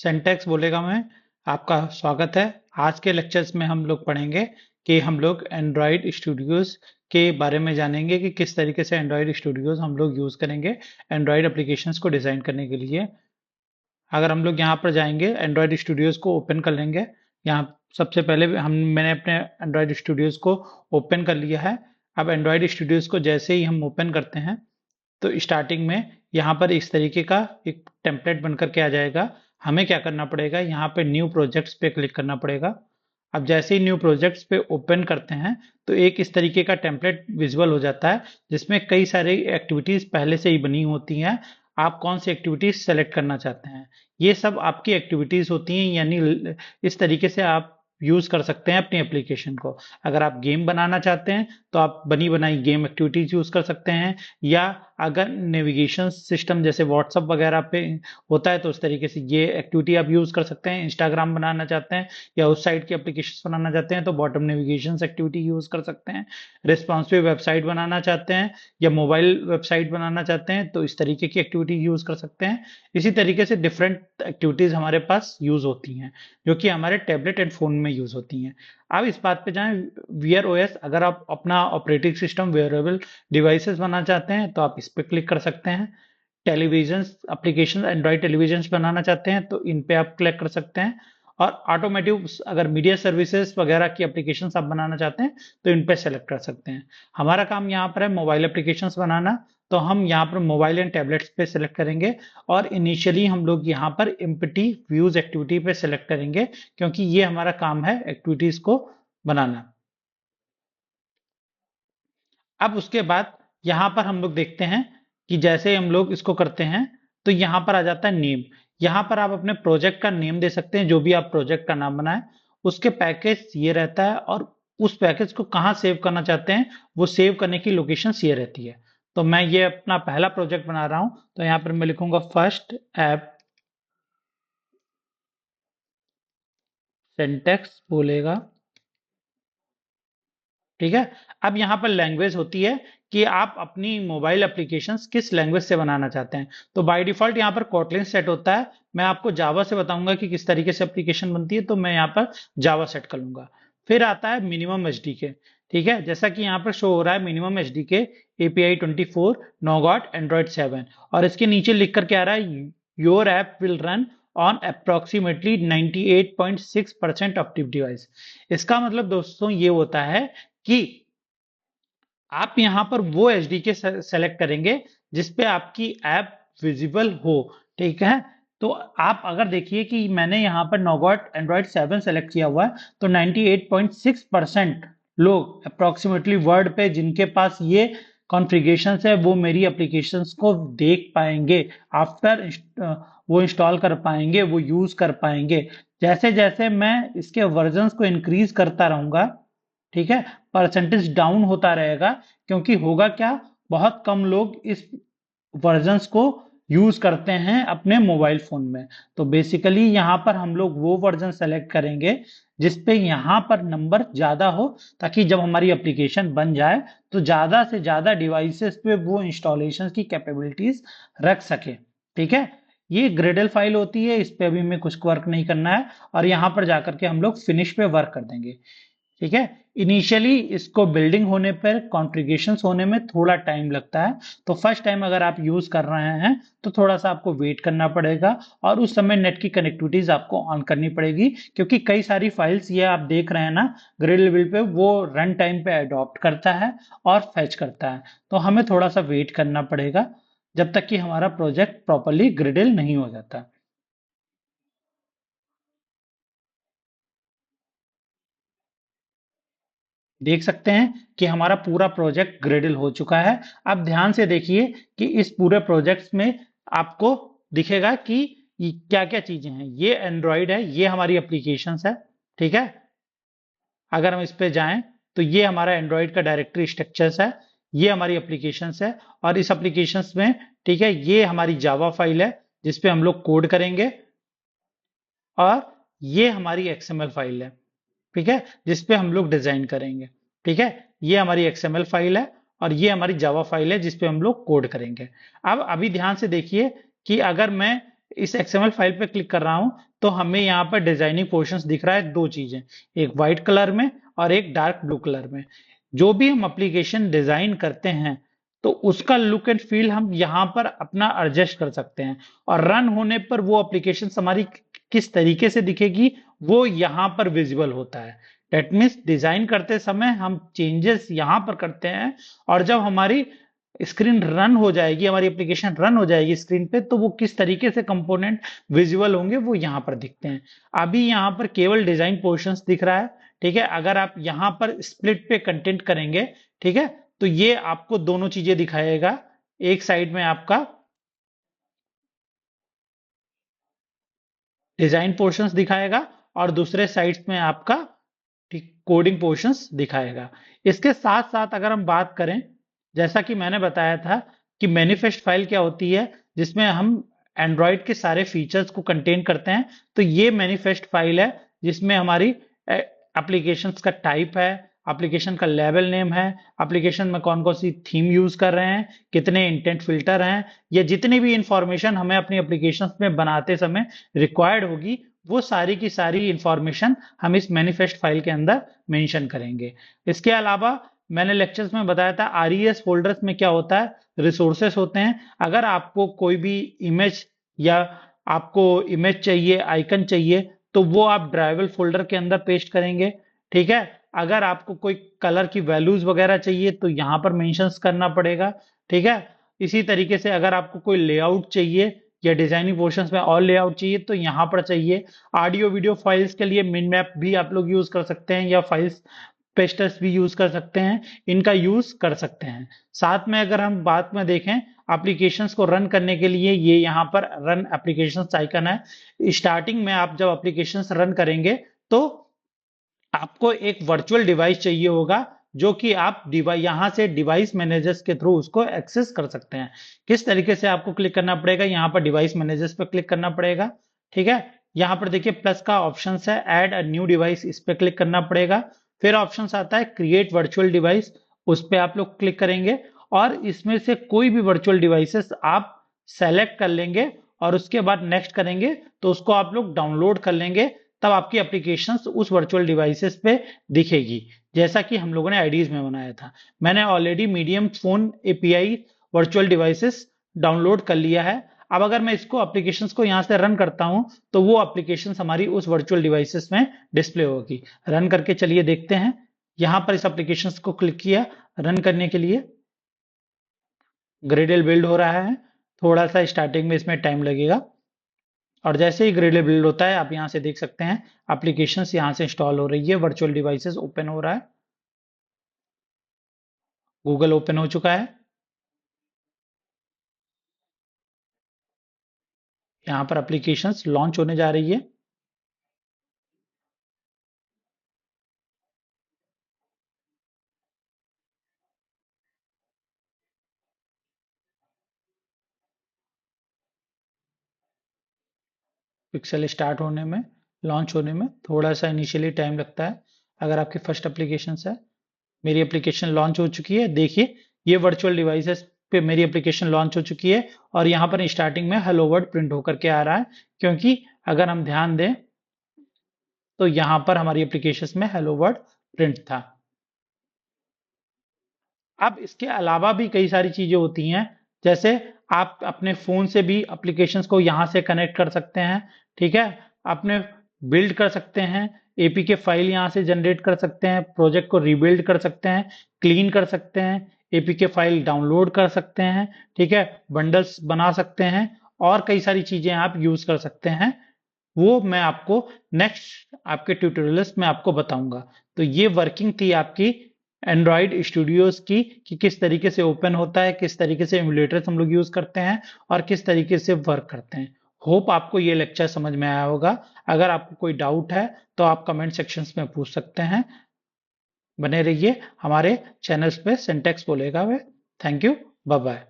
सेंटेक्स बोलेगा में आपका स्वागत है। आज के लेक्चर्स में हम लोग पढ़ेंगे कि हम लोग एंड्रॉयड स्टूडियोज के बारे में जानेंगे कि किस तरीके से एंड्रॉयड स्टूडियोज हम लोग यूज करेंगे एंड्रॉयड एप्लीकेशंस को डिजाइन करने के लिए। अगर हम लोग यहाँ पर जाएंगे एंड्रॉयड स्टूडियोज को ओपन कर लेंगे। यहाँ सबसे पहले मैंने अपने एंड्रॉयड स्टूडियोज को ओपन कर लिया है। अब एंड्रॉयड स्टूडियोज को जैसे ही हम ओपन करते हैं तो स्टार्टिंग में यहाँ पर इस तरीके का एक टेम्पलेट बनकर के आ जाएगा। हमें क्या करना पड़ेगा, यहाँ पे न्यू प्रोजेक्ट्स पे क्लिक करना पड़ेगा। अब जैसे ही न्यू प्रोजेक्ट्स पे ओपन करते हैं तो एक इस तरीके का टेम्पलेट विजुअल हो जाता है जिसमें कई सारी एक्टिविटीज पहले से ही बनी होती हैं। आप कौन सी एक्टिविटीज सेलेक्ट करना चाहते हैं, ये सब आपकी एक्टिविटीज होती हैं। यानी इस तरीके से आप यूज कर सकते हैं अपनी एप्लीकेशन को। अगर आप गेम बनाना चाहते हैं तो आप बनी बनाई गेम एक्टिविटीज यूज कर सकते हैं, या अगर नेविगेशन सिस्टम जैसे व्हाट्सएप वगैरह पे होता है तो उस तरीके से ये एक्टिविटी आप यूज कर सकते हैं। इंस्टाग्राम बनाना चाहते हैं या उस साइट की एप्लीकेशन बनाना चाहते हैं तो बॉटम नेविगेशन एक्टिविटी यूज कर सकते हैं। रिस्पॉन्सिव वेबसाइट बनाना चाहते हैं या मोबाइल वेबसाइट बनाना चाहते हैं तो इस तरीके की एक्टिविटी यूज कर सकते हैं। इसी तरीके से डिफरेंट एक्टिविटीज हमारे पास यूज होती हैं जो कि हमारे टैबलेट एंड फोन में यूज होती हैं। अब इस बात पे जाएं, वियर ओएस, अगर आप अपना ऑपरेटिंग सिस्टम वेयरेबल डिवाइसेस बनाना चाहते हैं तो आप इस पे क्लिक कर सकते हैं। टेलीविजन एप्लीकेशन एंड्रॉइड टेलीविजन बनाना चाहते हैं तो इन पे आप क्लिक कर सकते हैं। और ऑटोमेटिव अगर मीडिया सर्विसेज वगैरह की एप्लीकेशंस आप बनाना चाहते हैं तो इन पे सेलेक्ट कर सकते हैं। हमारा काम यहाँ पर है मोबाइल एप्लीकेशंस बनाना, तो हम यहाँ पर मोबाइल एंड टैबलेट्स पे सेलेक्ट करेंगे। और इनिशियली हम लोग यहाँ पर एम्प्टी व्यूज एक्टिविटी पे सेलेक्ट करेंगे क्योंकि ये हमारा काम है एक्टिविटीज को बनाना। अब उसके बाद यहाँ पर हम लोग देखते हैं कि जैसे हम लोग इसको करते हैं तो यहाँ पर आ जाता है नेम। यहाँ पर आप अपने प्रोजेक्ट का नेम दे सकते हैं, जो भी आप प्रोजेक्ट का नाम बनाए। उसके पैकेज ये रहता है और उस पैकेज को कहाँ सेव करना चाहते हैं वो सेव करने की लोकेशन ये रहती है। तो मैं ये अपना पहला प्रोजेक्ट बना रहा हूं तो यहाँ पर मैं लिखूंगा फर्स्ट ऐप सिंटैक्स बोलेगा, ठीक है। अब यहाँ पर लैंग्वेज होती है कि आप अपनी मोबाइल एप्लीकेशंस किस लैंग्वेज से बनाना चाहते हैं। तो बाय डिफॉल्ट यहाँ पर कोटलिन सेट होता है। मैं आपको जावा से बताऊंगा कि किस तरीके से एप्लीकेशन बनती है, तो मैं यहाँ पर जावा सेट कर लूंगा। फिर आता है मिनिमम एचडीके, ठीक है। जैसा कि यहाँ पर शो हो रहा है मिनिमम एचडीके API 24 नोगॉट एंड्रॉइड 7, और इसके नीचे लिख करके आ रहा है your app will run on approximately 98.6% of device. इसका मतलब दोस्तों ये होता है कि आप यहां पर वो एचडीके सेलेक्ट करेंगे जिसपे आपकी ऐप विजिबल हो, ठीक है। तो आप अगर देखिए कि मैंने यहां पर नोगॉट एंड्रॉइड 7 सेलेक्ट किया हुआ है तो 98.6% लोग अप्रोक्सीमेटली वर्ल्ड पे जिनके पास ये कॉन्फ़िगरेशन है वो मेरी एप्लीकेशंस को देख पाएंगे, आफ्टर वो इंस्टॉल कर पाएंगे, वो यूज कर पाएंगे। जैसे जैसे मैं इसके वर्जन्स को इंक्रीज करता रहूंगा, ठीक है, परसेंटेज डाउन होता रहेगा। क्योंकि होगा क्या, बहुत कम लोग इस वर्जन्स को यूज करते हैं अपने मोबाइल फोन में। तो बेसिकली यहाँ पर हम लोग वो वर्जन सेलेक्ट करेंगे जिसपे यहाँ पर नंबर ज्यादा हो, ताकि जब हमारी एप्लीकेशन बन जाए तो ज्यादा से ज्यादा डिवाइसेस पे वो इंस्टॉलेशन की कैपेबिलिटीज रख सके, ठीक है। ये ग्रेडल फाइल होती है, इस पे अभी में कुछ वर्क नहीं करना है और यहाँ पर जाकर के हम लोग फिनिश पे वर्क कर देंगे, ठीक है। इनिशियली इसको बिल्डिंग होने पर कॉन्फ़िगरेशंस होने में थोड़ा टाइम लगता है। तो फर्स्ट टाइम अगर आप यूज कर रहे हैं तो थोड़ा सा आपको वेट करना पड़ेगा और उस समय नेट की कनेक्टिविटीज आपको ऑन करनी पड़ेगी, क्योंकि कई सारी फाइल्स ये आप देख रहे हैं ना ग्रिड लेवल पे, वो रन टाइम पे अडॉप्ट करता है और फैच करता है। तो हमें थोड़ा सा वेट करना पड़ेगा जब तक कि हमारा प्रोजेक्ट प्रॉपरली ग्रिडल नहीं हो जाता। देख सकते हैं कि हमारा पूरा प्रोजेक्ट ग्रेडल हो चुका है। अब ध्यान से देखिए कि इस पूरे प्रोजेक्ट में आपको दिखेगा कि क्या क्या चीजें हैं। ये एंड्रॉइड है, ये हमारी एप्लीकेशन है, ठीक है। अगर हम इस पे जाएं तो ये हमारा एंड्रॉइड का डायरेक्टरी स्ट्रक्चर्स है, ये हमारी एप्लीकेशन है। और इस एप्लीकेशन में, ठीक है, ये हमारी जावा फाइल है जिसपे हम लोग कोड करेंगे, और ये हमारी XML फाइल है, ठीक है, जिसपे हम लोग डिजाइन करेंगे, ठीक है। ये हमारी XML फाइल है और ये हमारी जावा फाइल है जिसपे हम लोग कोड करेंगे। अब अभी ध्यान से देखिए कि अगर मैं इस XML फाइल पे क्लिक कर रहा हूं तो हमें यहाँ पर डिजाइनिंग पोर्शंस दिख रहा है, दो चीजें, एक व्हाइट कलर में और एक डार्क ब्लू कलर में। जो भी हम एप्लीकेशन डिजाइन करते हैं तो उसका लुक एंड फील हम यहाँ पर अपना एडजस्ट कर सकते हैं, और रन होने पर वो एप्लीकेशन हमारी किस तरीके से दिखेगी वो यहाँ पर विजिबल होता है। डेट मीन्स डिजाइन करते समय हम चेंजेस यहाँ पर करते हैं, और जब हमारी स्क्रीन रन हो जाएगी, हमारी एप्लीकेशन रन हो जाएगी स्क्रीन पे, तो वो किस तरीके से कंपोनेंट विजुअल होंगे वो यहाँ पर दिखते हैं। अभी यहाँ पर केवल डिजाइन पोर्शंस दिख रहा है, ठीक है। अगर आप यहाँ पर स्प्लिट पे कंटेंट करेंगे, ठीक है, तो ये आपको दोनों चीजें दिखाएगा। एक साइड में आपका डिजाइन पोर्शंस दिखाएगा और दूसरे साइड में आपका कोडिंग पोर्शंस दिखाएगा। इसके साथ साथ अगर हम बात करें, जैसा कि मैंने बताया था कि मैनिफेस्ट फाइल क्या होती है, जिसमें हम एंड्रॉयड के सारे फीचर्स को कंटेन करते हैं, तो ये मैनिफेस्ट फाइल है जिसमें हमारी एप्लीकेशंस का टाइप है, एप्लीकेशन का लेवल नेम है, एप्लीकेशन में कौन कौन सी थीम यूज कर रहे हैं, कितने इंटेंट फिल्टर हैं, ये जितनी भी इंफॉर्मेशन हमें अपनी एप्लीकेशंस में बनाते समय रिक्वायर्ड होगी, वो सारी की सारी इंफॉर्मेशन हम इस मैनिफेस्ट फाइल के अंदर मेंशन करेंगे। इसके अलावा मैंने लेक्चर्स में बताया था आरईएस फोल्डर्स में क्या होता है, रिसोर्सेस होते हैं। अगर आपको कोई भी इमेज या आपको इमेज चाहिए, आइकन चाहिए, तो वो आप ड्राइवल फोल्डर के अंदर पेस्ट करेंगे, ठीक है। अगर आपको कोई कलर की वैल्यूज वगैरह चाहिए तो यहाँ पर मेंशंस करना पड़ेगा, ठीक है। इसी तरीके से अगर आपको कोई लेआउट चाहिए या डिजाइनिंग पोर्शंस में और लेआउट चाहिए तो यहाँ पर चाहिए। ऑडियो वीडियो फाइल्स के लिए मिन मैप भी आप लोग यूज कर सकते हैं, या फाइल्स पेस्टर्स भी यूज कर सकते हैं, इनका यूज कर सकते हैं। साथ में अगर हम बात में देखें एप्लीकेशंस को रन करने के लिए, ये यहाँ पर रन एप्लीकेशंस आइकन है। स्टार्टिंग में आप जब एप्लीकेशंस रन करेंगे तो आपको एक वर्चुअल डिवाइस चाहिए होगा, जो कि आप डिवाइस यहां से डिवाइस मैनेजर्स के थ्रू उसको एक्सेस कर सकते हैं। किस तरीके से आपको क्लिक करना पड़ेगा, यहाँ पर डिवाइस मैनेजर्स पर क्लिक करना पड़ेगा, ठीक है। यहाँ पर देखिए प्लस का ऑप्शन है, ऐड अ न्यू डिवाइस, इस पर क्लिक करना पड़ेगा। फिर ऑप्शन आता है क्रिएट वर्चुअल डिवाइस, उस पर आप लोग क्लिक करेंगे और इसमें से कोई भी वर्चुअल डिवाइसेस आप सेलेक्ट कर लेंगे और उसके बाद नेक्स्ट करेंगे तो उसको आप लोग डाउनलोड कर लेंगे। तब आपकी एप्लीकेशंस उस वर्चुअल डिवाइसेस पे दिखेगी, जैसा कि हम लोगों ने आईडीज में बनाया था। मैंने already medium phone API virtual devices download कर लिया है। अब अगर मैं इसको एप्लीकेशंस को यहां से रन करता हूं तो वो एप्लीकेशंस हमारी उस वर्चुअल डिवाइसेस में डिस्प्ले होगी। रन करके चलिए देखते हैं। यहां पर इस एप्लीकेशंस को क्लिक किया रन करने के लिए, ग्रेडल बिल्ड हो रहा है, थोड़ा सा स्टार्टिंग में इसमें टाइम लगेगा, और जैसे ही ग्रेडल बिल्ड होता है आप यहां से देख सकते हैं एप्लीकेशंस यहां से इंस्टॉल हो रही है, वर्चुअल डिवाइसेस ओपन हो रहा है, गूगल ओपन हो चुका है। यहाँ पर एप्लीकेशंस लॉन्च होने जा रही है। पिक्सल स्टार्ट होने में, लॉन्च होने में थोड़ा सा इनिशियली टाइम लगता है अगर आपकी फर्स्ट एप्लीकेशन है। मेरी एप्लीकेशन लॉन्च हो चुकी है, देखिए ये वर्चुअल डिवाइसेस पे मेरी एप्लीकेशन लॉन्च हो चुकी है, और यहाँ पर स्टार्टिंग में हेलो वर्ल्ड प्रिंट होकर के आ रहा है, क्योंकि अगर हम ध्यान दें तो यहाँ पर हमारी एप्लीकेशन में हेलो वर्ल्ड प्रिंट था। अब इसके अलावा भी कई सारी चीजें होती हैं, जैसे आप अपने फोन से भी एप्लीकेशंस को यहां से कनेक्ट कर सकते हैं, ठीक है। अपने बिल्ड कर सकते हैं, एपीके फाइल यहां से जनरेट कर सकते हैं, प्रोजेक्ट को रीबिल्ड कर सकते हैं, क्लीन कर सकते हैं, एपीके फाइल डाउनलोड कर सकते हैं, ठीक है, बंडल्स बना सकते हैं, और कई सारी चीजें आप यूज कर सकते हैं। वो मैं आपको नेक्स्ट आपके ट्यूटोरियल्स में आपको बताऊंगा। तो ये वर्किंग थी आपकी एंड्रॉइड स्टूडियोज की, कि किस तरीके से ओपन होता है, किस तरीके से एमुलेटर्स हम लोग यूज करते हैं और किस तरीके से वर्क करते हैं। होप आपको ये लेक्चर समझ में आया होगा। अगर आपको कोई डाउट है तो आप कमेंट सेक्शंस में पूछ सकते हैं। बने रहिए हमारे चैनल्स पे, सिंटेक्स बोलेगा वे। Thank you, bye bye.